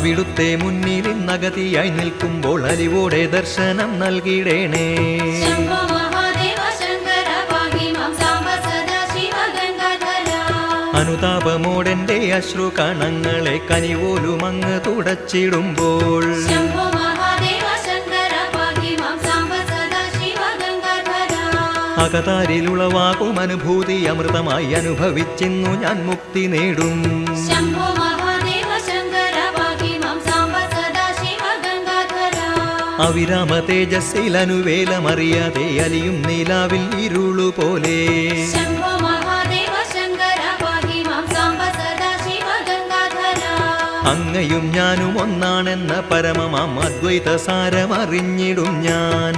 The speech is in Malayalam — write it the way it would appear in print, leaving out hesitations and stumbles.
അവിടുത്തെ മുന്നിൽ നഗതിയായി നിൽക്കുമ്പോൾ അലിവോടെ ദർശനം നൽകിടേണേ. അനുതാപമോടെന്റെ അശ്രുകണങ്ങളെ കനിപോലുമങ്ങ് തുടച്ചിടുമ്പോൾ അകതാരിലുളവാകും അനുഭൂതി അമൃതമായി അനുഭവിച്ചിന്നു ഞാൻ മുക്തി നേടും. അവിരാമ തേജസ്സിൽ അനുവേലമറിയാതെ അലിയും നീലാവിൽ ഇരുളുപോലെ അങ്ങയും ഞാനും ഒന്നാണെന്ന പരമമാം അദ്വൈത സാരമറിഞ്ഞിടും ഞാൻ.